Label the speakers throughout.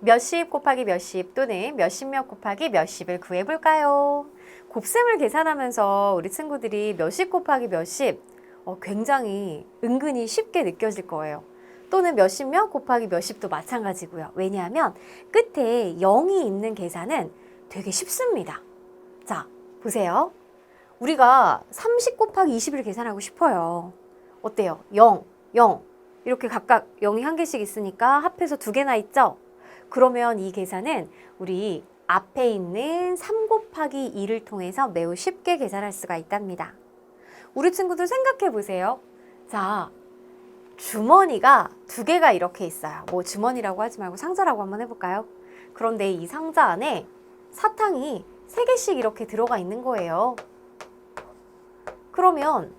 Speaker 1: 몇십 곱하기 몇십 또는 몇십몇 곱하기 몇십을 구해볼까요? 곱셈을 계산하면서 우리 친구들이 몇십 곱하기 몇십 굉장히 은근히 쉽게 느껴질 거예요. 또는 몇십몇 곱하기 몇십도 마찬가지고요. 왜냐하면 끝에 0이 있는 계산은 되게 쉽습니다. 자, 보세요. 우리가 30 곱하기 20을 계산하고 싶어요. 어때요? 0, 0 이렇게 각각 0이 한 개씩 있으니까 합해서 두 개나 있죠? 그러면 이 계산은 우리 앞에 있는 3 곱하기 2를 통해서 매우 쉽게 계산할 수가 있답니다. 우리 친구들 생각해 보세요. 자, 주머니가 두 개가 이렇게 있어요. 뭐 주머니라고 하지 말고 상자라고 한번 해볼까요? 그런데 이 상자 안에 사탕이 3개씩 이렇게 들어가 있는 거예요. 그러면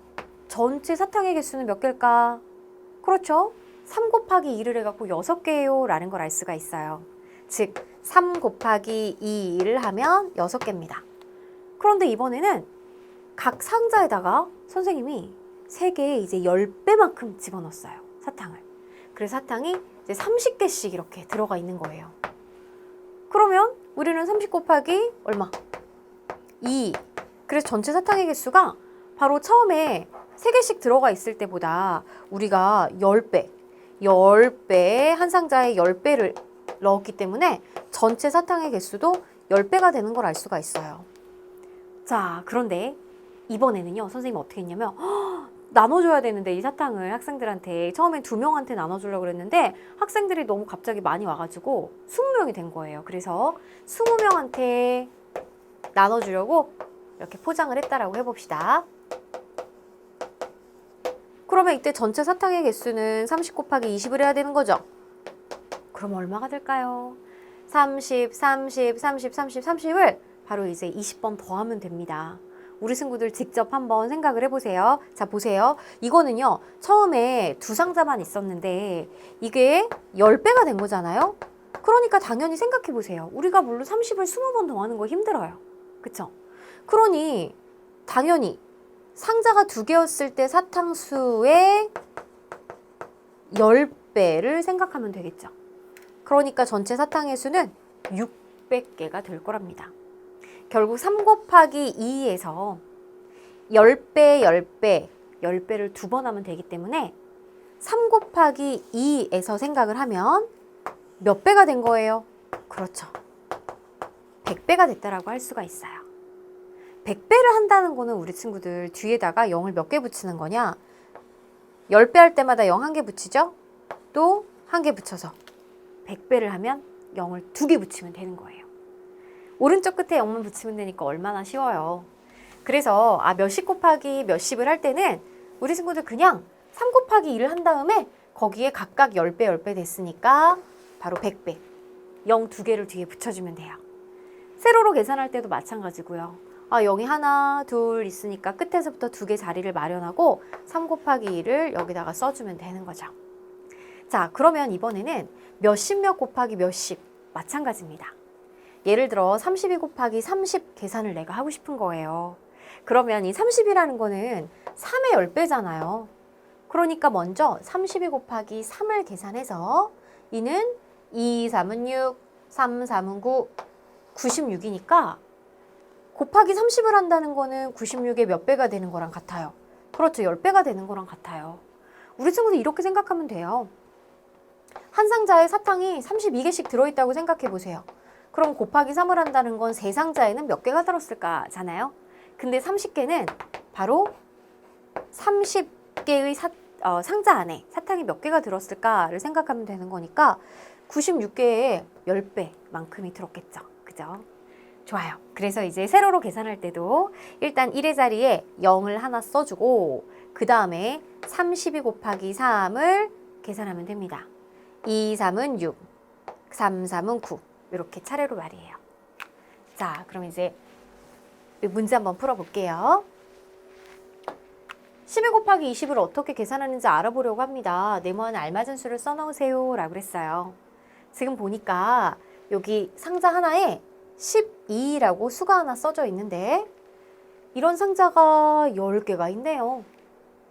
Speaker 1: 전체 사탕의 개수는 몇 개일까? 그렇죠? 3 곱하기 2를 해갖고 6개예요 라는 걸 알 수가 있어요. 즉 3 곱하기 2를 하면 6개입니다. 그런데 이번에는 각 상자에다가 선생님이 3개에 이제 10배만큼 집어넣었어요. 사탕을. 그래서 사탕이 이제 30개씩 이렇게 들어가 있는 거예요. 그러면 우리는 30 곱하기 얼마? 2. 그래서 전체 사탕의 개수가 바로 처음에 3개씩 들어가 있을 때보다 우리가 10배 한 상자에 10배를 넣었기 때문에 전체 사탕의 개수도 10배가 되는 걸 알 수가 있어요. 자, 그런데 이번에는요, 선생님이 어떻게 했냐면 나눠줘야 되는데 이 사탕을 학생들한테 처음엔 2명한테 나눠주려고 그랬는데 학생들이 너무 갑자기 많이 와가지고 20명이 된 거예요. 그래서 20명한테 나눠주려고 이렇게 포장을 했다라고 해봅시다. 그러면 이때 전체 사탕의 개수는 30 곱하기 20을 해야 되는 거죠? 그럼 얼마가 될까요? 30, 30을 바로 이제 20번 더하면 됩니다. 우리 친구들 직접 한번 생각을 해보세요. 자, 보세요. 이거는요, 처음에 2상자만 있었는데 이게 10배가 된 거잖아요? 그러니까 당연히 생각해보세요. 우리가 물론 30을 20번 더하는 거 힘들어요. 그쵸? 그러니 당연히 상자가 2개였을 때 사탕수의 10배를 생각하면 되겠죠. 그러니까 전체 사탕의 수는 600개가 될 거랍니다. 결국 3 곱하기 2에서 10배, 10배를 2번 하면 되기 때문에 3 곱하기 2에서 생각을 하면 몇 배가 된 거예요? 그렇죠. 100배가 됐다라고 할 수가 있어요. 100배를 한다는 거는 우리 친구들 뒤에다가 0을 몇 개 붙이는 거냐? 10배 할 때마다 0 1개 붙이죠? 또 1개 붙여서 100배를 하면 0을 2개 붙이면 되는 거예요. 오른쪽 끝에 0만 붙이면 되니까 얼마나 쉬워요. 그래서 몇십 곱하기 몇십을 할 때는 우리 친구들 그냥 3 곱하기 2를 한 다음에 거기에 각각 10배, 10배 됐으니까 바로 100배. 0 2개를 뒤에 붙여주면 돼요. 세로로 계산할 때도 마찬가지고요. 0이 하나, 둘 있으니까 끝에서부터 2개 자리를 마련하고 3 곱하기 2를 여기다가 써주면 되는 거죠. 자, 그러면 이번에는 몇십몇 곱하기 몇십 마찬가지입니다. 예를 들어 32 곱하기 30 계산을 내가 하고 싶은 거예요. 그러면 이 30이라는 거는 3의 10배잖아요. 그러니까 먼저 32 곱하기 3을 계산해서 이는 2, 3은 6, 3, 3은 9, 96이니까 곱하기 30을 한다는 거는 96의 몇 배가 되는 거랑 같아요. 그렇죠. 10배가 되는 거랑 같아요. 우리 친구들 이렇게 생각하면 돼요. 한 상자에 사탕이 32개씩 들어있다고 생각해 보세요. 그럼 곱하기 3을 한다는 건 세 상자에는 몇 개가 들었을까잖아요. 근데 30개는 바로 30개의 상자 안에 사탕이 몇 개가 들었을까를 생각하면 되는 거니까 96개의 10배만큼이 들었겠죠. 그죠? 좋아요. 그래서 이제 세로로 계산할 때도 일단 1의 자리에 0을 하나 써주고 그 다음에 32 곱하기 3을 계산하면 됩니다. 2, 3은 6, 3, 3은 9 이렇게 차례로 말이에요. 자, 그럼 이제 문제 한번 풀어볼게요. 12 곱하기 20을 어떻게 계산하는지 알아보려고 합니다. 네모안에 알맞은 수를 써놓으세요 라고 그랬어요. 지금 보니까 여기 상자 하나에 12라고 수가 하나 써져 있는데 이런 상자가 10개가 있네요.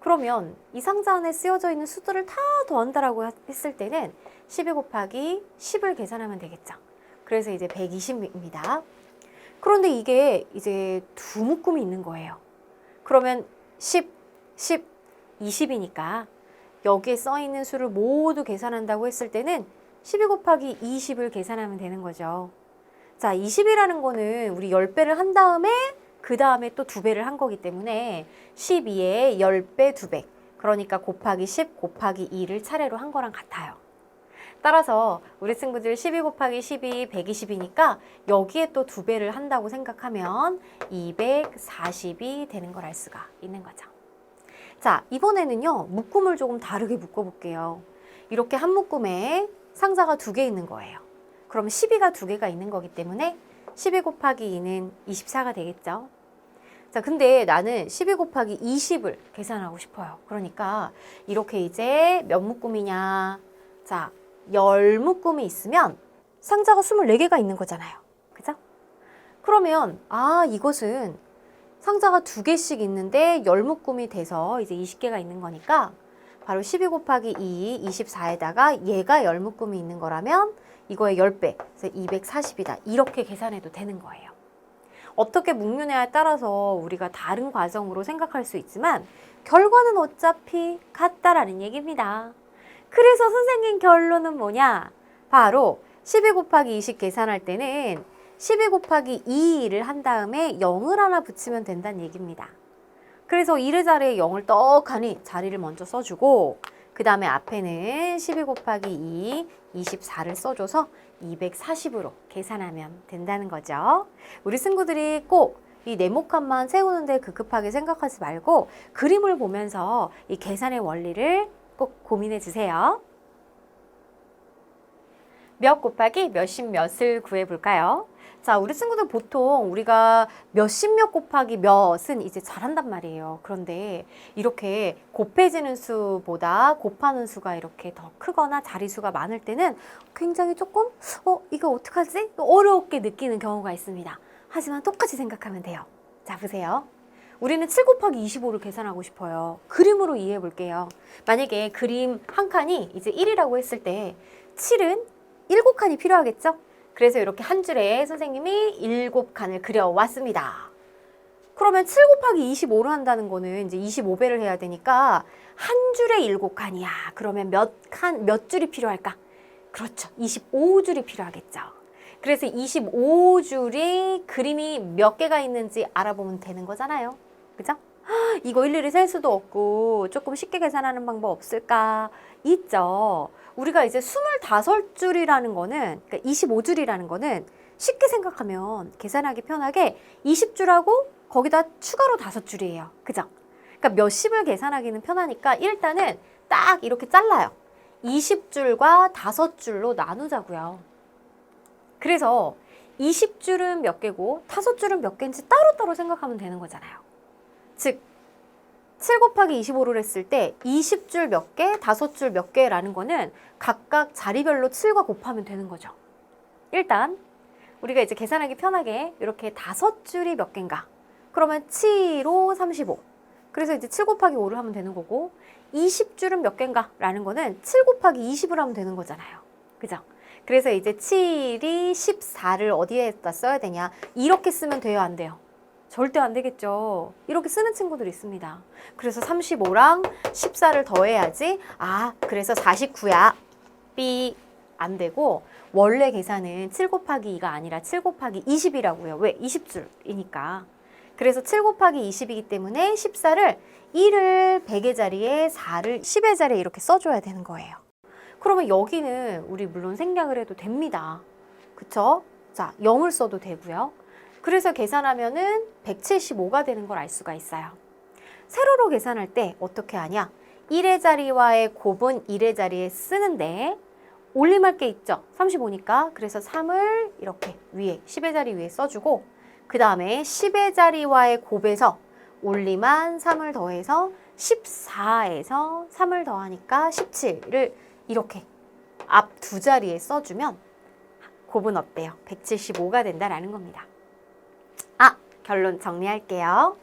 Speaker 1: 그러면 이 상자 안에 쓰여져 있는 수들을 다 더한다라고 했을 때는 12 곱하기 10을 계산하면 되겠죠. 그래서 이제 120입니다. 그런데 이게 이제 두 묶음이 있는 거예요. 그러면 10, 10, 20이니까 여기에 써 있는 수를 모두 계산한다고 했을 때는 12 곱하기 20을 계산하면 되는 거죠. 자, 20이라는 거는 우리 10배를 한 다음에 그 다음에 또 2배를 한 거기 때문에 12에 10배 2배. 그러니까 곱하기 10 곱하기 2를 차례로 한 거랑 같아요. 따라서 우리 친구들 12 곱하기 12 120이니까 여기에 또 2배를 한다고 생각하면 240이 되는 걸 알 수가 있는 거죠. 자, 이번에는요, 묶음을 조금 다르게 묶어볼게요. 이렇게 한 묶음에 상자가 2개 있는 거예요. 그럼 12가 2개가 있는 거기 때문에 12 곱하기 2는 24가 되겠죠. 자, 근데 나는 12 곱하기 20을 계산하고 싶어요. 그러니까 이렇게 이제 몇 묶음이냐. 자, 10묶음이 있으면 상자가 24개가 있는 거잖아요. 그죠? 그러면 이것은 상자가 2개씩 있는데 10묶음이 돼서 이제 20개가 있는 거니까 바로 12 곱하기 2, 24에다가 얘가 10묶음이 있는 거라면 이거의 10배, 그래서 240이다. 이렇게 계산해도 되는 거예요. 어떻게 묶느냐에 따라서 우리가 다른 과정으로 생각할 수 있지만 결과는 어차피 같다라는 얘기입니다. 그래서 선생님 결론은 뭐냐? 바로 12 곱하기 20 계산할 때는 12 곱하기 2를 한 다음에 0을 하나 붙이면 된다는 얘기입니다. 그래서 1의 자리에 0을 떡하니 자리를 먼저 써주고 그 다음에 앞에는 12 곱하기 2, 24를 써줘서 240으로 계산하면 된다는 거죠. 우리 친구들이 꼭 이 네모칸만 세우는데 급급하게 생각하지 말고 그림을 보면서 이 계산의 원리를 꼭 고민해 주세요. 몇 곱하기 몇십 몇을 구해볼까요? 자, 우리 친구들 보통 우리가 몇십 몇 곱하기 몇은 이제 잘한단 말이에요. 그런데 이렇게 곱해지는 수보다 곱하는 수가 이렇게 더 크거나 자리수가 많을 때는 굉장히 조금 이거 어떡하지? 어렵게 느끼는 경우가 있습니다. 하지만 똑같이 생각하면 돼요. 자, 보세요. 우리는 7 곱하기 25를 계산하고 싶어요. 그림으로 이해해 볼게요. 만약에 그림 한 칸이 이제 1이라고 했을 때 7은 7칸이 필요하겠죠? 그래서 이렇게 한 줄에 선생님이 7칸을 그려왔습니다. 그러면 7 곱하기 25를 한다는 거는 이제 25배를 해야 되니까 한 줄에 7칸이야. 그러면 몇 줄이 필요할까? 그렇죠. 25줄이 필요하겠죠. 그래서 25줄이 그림이 몇 개가 있는지 알아보면 되는 거잖아요. 그죠? 이거 일일이 셀 수도 없고 조금 쉽게 계산하는 방법 없을까? 있죠. 우리가 이제 25줄이라는 거는, 그러니까 25줄이라는 거는 쉽게 생각하면 계산하기 편하게 20줄하고 거기다 추가로 5줄이에요. 그죠? 그러니까 몇십을 계산하기는 편하니까 일단은 딱 이렇게 잘라요. 20줄과 5줄로 나누자고요. 그래서 20줄은 몇 개고 5줄은 몇 개인지 따로따로 생각하면 되는 거잖아요. 즉 7 곱하기 25를 했을 때 20줄 몇 개, 5줄 몇 개라는 거는 각각 자리별로 7과 곱하면 되는 거죠. 일단 우리가 이제 계산하기 편하게 이렇게 5줄이 몇 개인가? 그러면 7호 35. 그래서 이제 7 곱하기 5를 하면 되는 거고 20줄은 몇 개인가? 라는 거는 7 곱하기 20을 하면 되는 거잖아요. 그죠? 그래서 이제 7이 14를 어디에다 써야 되냐? 이렇게 쓰면 돼요, 안 돼요? 절대 안 되겠죠. 이렇게 쓰는 친구들이 있습니다. 그래서 35랑 14를 더해야지. 그래서 49야. 삐. 안 되고 원래 계산은 7 곱하기 2가 아니라 7 곱하기 20이라고요. 왜? 20줄이니까. 그래서 7 곱하기 20이기 때문에 14를 1을 100의 자리에 4를 10의 자리에 이렇게 써줘야 되는 거예요. 그러면 여기는 우리 물론 생략을 해도 됩니다. 그쵸? 자, 0을 써도 되고요. 그래서 계산하면은 175가 되는 걸 알 수가 있어요. 세로로 계산할 때 어떻게 하냐? 1의 자리와의 곱은 1의 자리에 쓰는데 올림할 게 있죠? 35니까. 그래서 3을 이렇게 위에 10의 자리 위에 써주고 그 다음에 10의 자리와의 곱에서 올림한 3을 더해서 14에서 3을 더하니까 17을 이렇게 앞 두 자리에 써주면 곱은 어때요? 175가 된다라는 겁니다. 결론 정리할게요.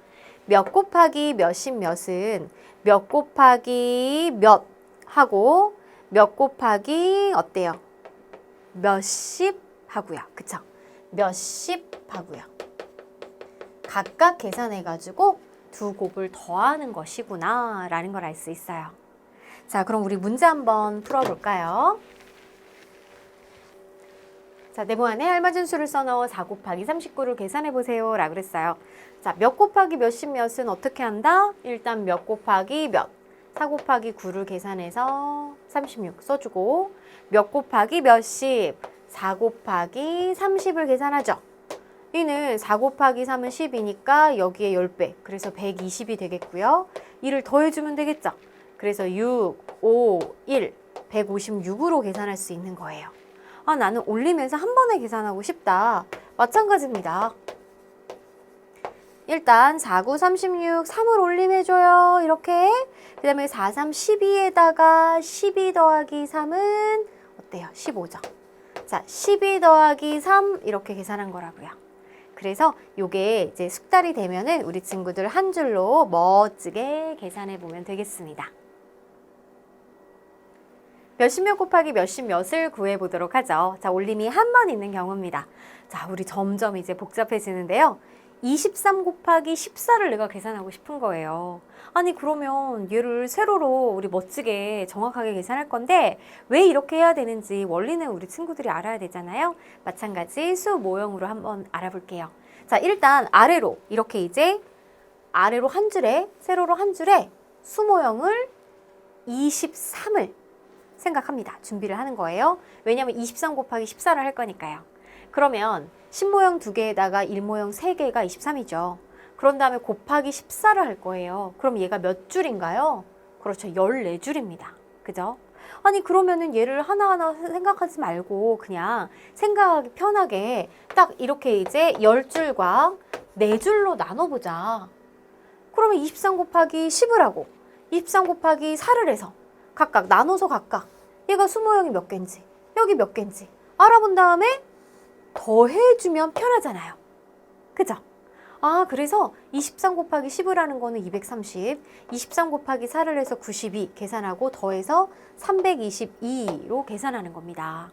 Speaker 1: 몇 곱하기 몇십 몇은 몇 곱하기 몇 하고 몇 곱하기 어때요? 몇십 하고요. 그쵸? 몇십 하고요. 각각 계산해가지고 두 곱을 더하는 것이구나 라는 걸 알 수 있어요. 자, 그럼 우리 문제 한번 풀어볼까요? 자, 네모안에 알맞은 수를 써넣어 4 곱하기 39를 계산해보세요 라고 그랬어요. 자, 몇 곱하기 몇십 몇은 어떻게 한다? 일단 몇 곱하기 몇, 4 곱하기 9를 계산해서 36 써주고 몇 곱하기 몇십, 4 곱하기 30을 계산하죠. 이는 4 곱하기 3은 10이니까 여기에 10배, 그래서 120이 되겠고요. 이를 더해주면 되겠죠. 그래서 6, 5, 1, 156으로 계산할 수 있는 거예요. 아, 나는 올리면서 한 번에 계산하고 싶다. 마찬가지입니다. 일단 4, 9, 36, 3을 올림해줘요. 이렇게. 그 다음에 4, 3, 12에다가 12 더하기 3은 어때요? 15죠. 자, 12 더하기 3 이렇게 계산한 거라고요. 그래서 요게 이제 숙달이 되면은 우리 친구들 한 줄로 멋지게 계산해 보면 되겠습니다. 몇십 몇 곱하기 몇십 몇을 구해 보도록 하죠. 자, 올림이 한 번 있는 경우입니다. 자, 우리 점점 이제 복잡해지는데요. 23 곱하기 14를 내가 계산하고 싶은 거예요. 아니, 그러면 얘를 세로로 우리 멋지게 정확하게 계산할 건데 왜 이렇게 해야 되는지 원리는 우리 친구들이 알아야 되잖아요. 마찬가지 수 모형으로 한번 알아볼게요. 자, 일단 아래로 이렇게 이제 아래로 한 줄에 세로로 한 줄에 수 모형을 23을 생각합니다. 준비를 하는 거예요. 왜냐하면 23 곱하기 14를 할 거니까요. 그러면 10모형 2개에다가 1모형 3개가 23이죠. 그런 다음에 곱하기 14를 할 거예요. 그럼 얘가 몇 줄인가요? 그렇죠. 14줄입니다. 그죠? 아니, 그러면은 얘를 하나하나 생각하지 말고 그냥 생각하기 편하게 딱 이렇게 이제 10줄과 4줄로 나눠보자. 그러면 23 곱하기 10을 하고 23 곱하기 4를 해서 각각 나눠서 각각 얘가 수모형이 몇 개인지 여기 몇 개인지 알아본 다음에 더해주면 편하잖아요. 그죠? 아, 그래서 23 곱하기 10을 하는 거는 230, 23 곱하기 4를 해서 92 계산하고 더해서 322로 계산하는 겁니다.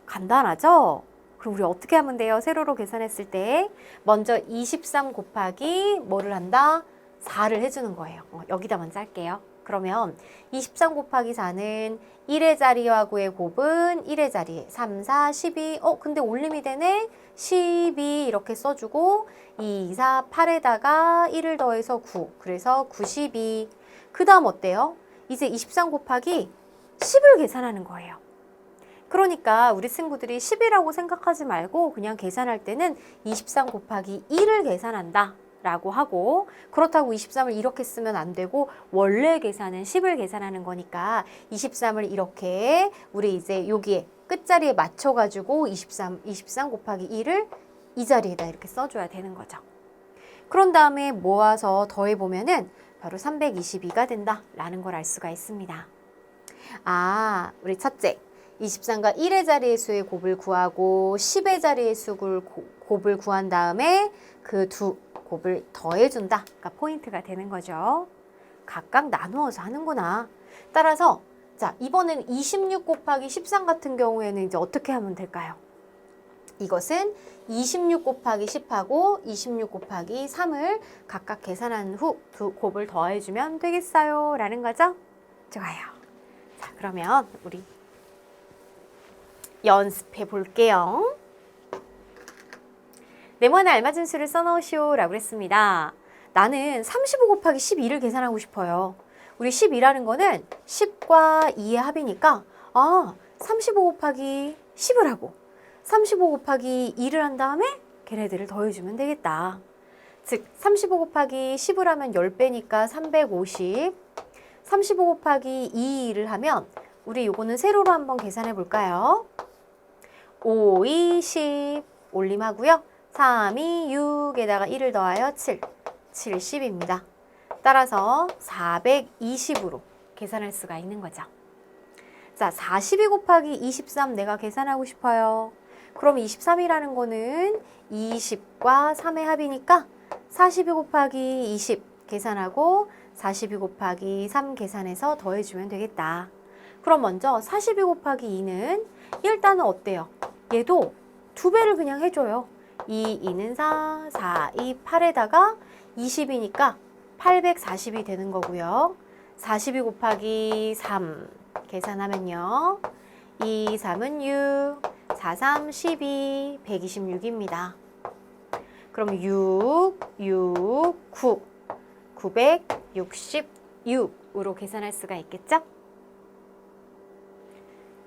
Speaker 1: 간단하죠? 그럼 우리 어떻게 하면 돼요? 세로로 계산했을 때 먼저 23 곱하기 뭐를 한다? 4를 해주는 거예요. 여기다 먼저 할게요. 그러면 23 곱하기 4는 1의 자리와 9의 곱은 1의 자리에 3, 4, 12 근데 올림이 되네? 12 이렇게 써주고 2, 4, 8에다가 1을 더해서 9 그래서 92 그 다음 어때요? 이제 23 곱하기 10을 계산하는 거예요. 그러니까 우리 친구들이 10이라고 생각하지 말고 그냥 계산할 때는 23 곱하기 1을 계산한다 라고 하고 그렇다고 23을 이렇게 쓰면 안 되고 원래 계산은 10을 계산하는 거니까 23을 이렇게 우리 이제 여기에 끝자리에 맞춰가지고 23 곱하기 1을 이 자리에다 이렇게 써줘야 되는 거죠. 그런 다음에 모아서 더해보면은 바로 322가 된다라는 걸 알 수가 있습니다. 아, 우리 첫째. 23과 1의 자리의 수의 곱을 구하고 10의 자리의 수를 곱을 구한 다음에 그 두 곱을 더해준다. 그러니까 포인트가 되는 거죠. 각각 나누어서 하는구나. 따라서 자, 이번엔 26 곱하기 13 같은 경우에는 이제 어떻게 하면 될까요? 이것은 26 곱하기 10하고 26 곱하기 3을 각각 계산한 후 두 곱을 더해주면 되겠어요. 라는 거죠. 좋아요. 자, 그러면 우리 연습해 볼게요. 네모안에 알맞은 수를 써넣으시오 라고 했습니다. 나는 35 곱하기 12를 계산하고 싶어요. 우리 12라는 거는 10과 2의 합이니까 35 곱하기 10을 하고 35 곱하기 2를 한 다음에 걔네들을 더해주면 되겠다. 즉 35 곱하기 10을 하면 10배니까 350 35 곱하기 2를 하면 우리 요거는 세로로 한번 계산해 볼까요? 5, 2, 10 올림하고요. 3, 2, 6에다가 1을 더하여 7, 70입니다. 따라서 420으로 계산할 수가 있는 거죠. 자, 42 곱하기 23 내가 계산하고 싶어요. 그럼 23이라는 거는 20과 3의 합이니까 42 곱하기 20 계산하고 42 곱하기 3 계산해서 더해주면 되겠다. 그럼 먼저 42 곱하기 2는 일단은 어때요? 얘도 2배를 그냥 해줘요. 2, 2는 4, 4, 2, 8에다가 20이니까 840이 되는 거고요. 42 곱하기 3 계산하면요. 2, 3은 6, 4, 3, 12, 126입니다. 그럼 6, 9, 966으로 계산할 수가 있겠죠?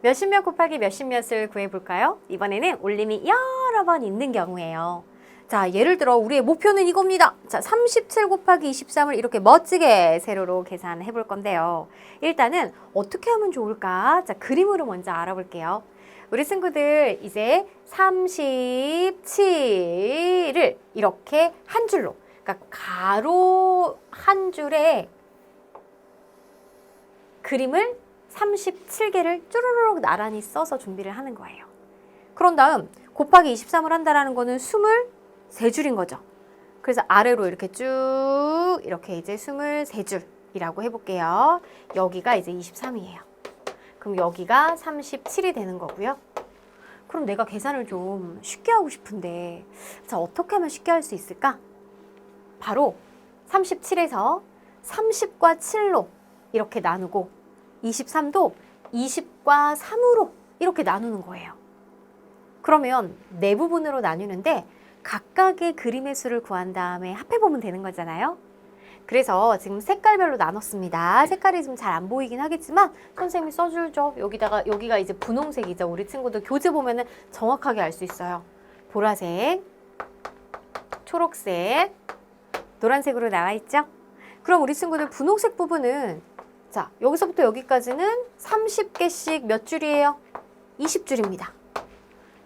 Speaker 1: 몇십몇 곱하기 몇십몇을 구해볼까요? 이번에는 올림이 여러 번 있는 경우예요. 자, 예를 들어 우리의 목표는 이겁니다. 자, 37 곱하기 23을 이렇게 멋지게 세로로 계산해 볼 건데요. 일단은 어떻게 하면 좋을까? 자, 그림으로 먼저 알아볼게요. 우리 친구들 이제 37을 이렇게 한 줄로, 그러니까 가로 한 줄에 그림을 37개를 쭈루루룩 나란히 써서 준비를 하는 거예요. 그런 다음 곱하기 23을 한다는 거는 23줄인 거죠. 그래서 아래로 이렇게 쭉 이렇게 이제 23줄이라고 해볼게요. 여기가 이제 23이에요. 그럼 여기가 37이 되는 거고요. 그럼 내가 계산을 좀 쉽게 하고 싶은데 자, 어떻게 하면 쉽게 할 수 있을까? 바로 37에서 30과 7로 이렇게 나누고 23도 20과 3으로 이렇게 나누는 거예요. 그러면 네 부분으로 나누는데 각각의 그림의 수를 구한 다음에 합해보면 되는 거잖아요. 그래서 지금 색깔별로 나눴습니다. 색깔이 좀 잘 안 보이긴 하겠지만 선생님이 써줄죠. 여기가 이제 분홍색이죠. 우리 친구들 교재 보면은 정확하게 알 수 있어요. 보라색, 초록색, 노란색으로 나와 있죠. 그럼 우리 친구들 분홍색 부분은 자, 여기서부터 여기까지는 30개씩 몇 줄이에요? 20줄입니다.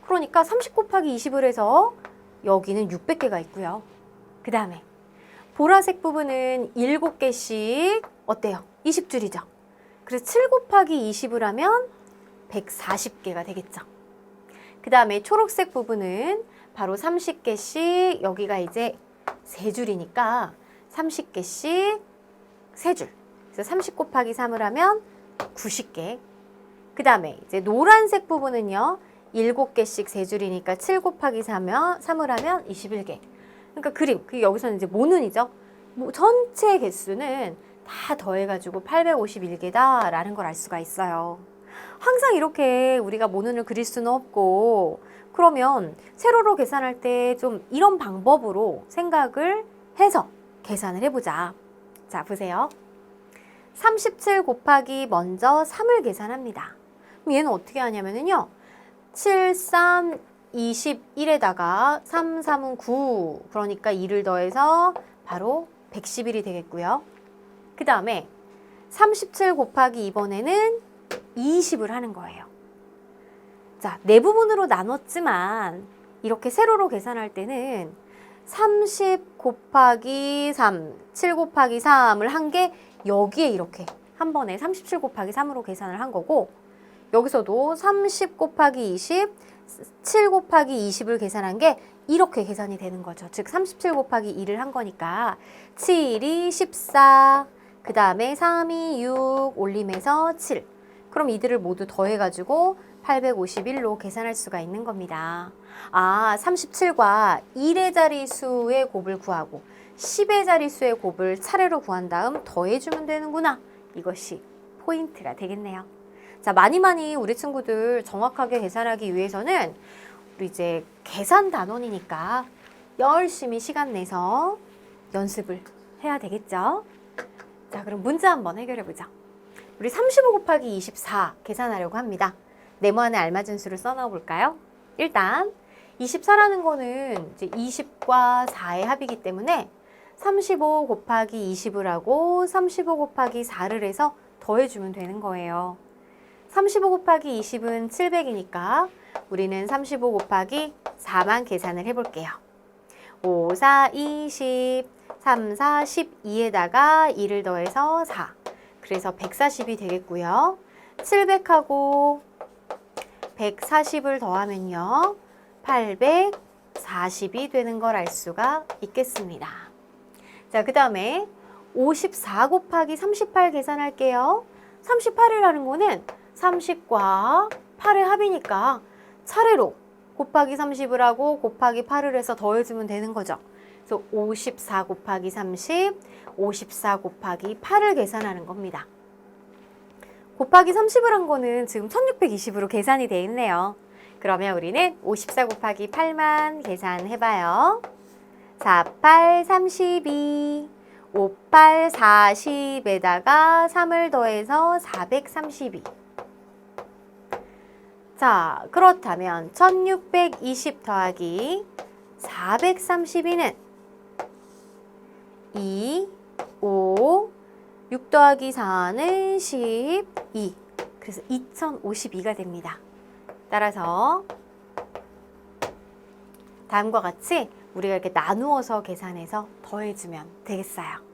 Speaker 1: 그러니까 30 곱하기 20을 해서 여기는 600개가 있고요. 그 다음에 보라색 부분은 7개씩 어때요? 20줄이죠. 그래서 7 곱하기 20을 하면 140개가 되겠죠. 그 다음에 초록색 부분은 바로 30개씩 여기가 이제 3줄이니까 30개씩 3줄. 그래서 30 곱하기 3을 하면 90개. 그 다음에 이제 노란색 부분은요. 7개씩 3줄이니까 7 곱하기 3을 하면 21개. 그러니까 그림, 그게 여기서는 이제 모눈이죠. 전체 개수는 다 더해가지고 851개다라는 걸 알 수가 있어요. 항상 이렇게 우리가 모눈을 그릴 수는 없고 그러면 세로로 계산할 때 좀 이런 방법으로 생각을 해서 계산을 해보자. 자, 보세요. 37 곱하기 먼저 3을 계산합니다. 그럼 얘는 어떻게 하냐면요. 7, 3, 21에다가 3, 3은 9. 그러니까 2를 더해서 바로 111이 되겠고요. 그 다음에 37 곱하기 이번에는 20을 하는 거예요. 자, 네 부분으로 나눴지만 이렇게 세로로 계산할 때는 30 곱하기 3, 7 곱하기 3을 한 게 여기에 이렇게 한 번에 37 곱하기 3으로 계산을 한 거고 여기서도 30 곱하기 20, 7 곱하기 20을 계산한 게 이렇게 계산이 되는 거죠. 즉 37 곱하기 2를 한 거니까 7이 14, 그 다음에 3이 6, 올림해서 7. 그럼 이들을 모두 더해가지고 851로 계산할 수가 있는 겁니다. 아, 37과 1의 자릿수의 곱을 구하고 10의 자릿수의 곱을 차례로 구한 다음 더해주면 되는구나. 이것이 포인트가 되겠네요. 자, 많이 우리 친구들 정확하게 계산하기 위해서는 우리 이제 계산 단원이니까 열심히 시간 내서 연습을 해야 되겠죠. 자, 그럼 문제 한번 해결해 보자. 우리 35 곱하기 24 계산하려고 합니다. 네모 안에 알맞은 수를 써넣어 볼까요? 일단 24라는 거는 이제 20과 4의 합이기 때문에 35 곱하기 20을 하고 35 곱하기 4를 해서 더해주면 되는 거예요. 35 곱하기 20은 700이니까 우리는 35 곱하기 4만 계산을 해볼게요. 5, 4, 20, 3, 4, 12에다가 2를 더해서 4. 그래서 140이 되겠고요. 700하고 140을 더하면요. 840이 되는 걸 알 수가 있겠습니다. 자, 그 다음에 54 곱하기 38 계산할게요. 38이라는 거는 30과 8의 합이니까 차례로 곱하기 30을 하고 곱하기 8을 해서 더해주면 되는 거죠. 그래서 54 곱하기 30, 54 곱하기 8을 계산하는 겁니다. 곱하기 30을 한 거는 지금 1620으로 계산이 돼 있네요. 그러면 우리는 54 곱하기 8만 계산해봐요. 4, 8, 32, 5, 8, 40에다가 3을 더해서 432. 자, 그렇다면 1620 더하기 432는 2, 5, 6 더하기 4는 12. 그래서 2052가 됩니다. 따라서 다음과 같이 우리가 이렇게 나누어서 계산해서 더해주면 되겠어요.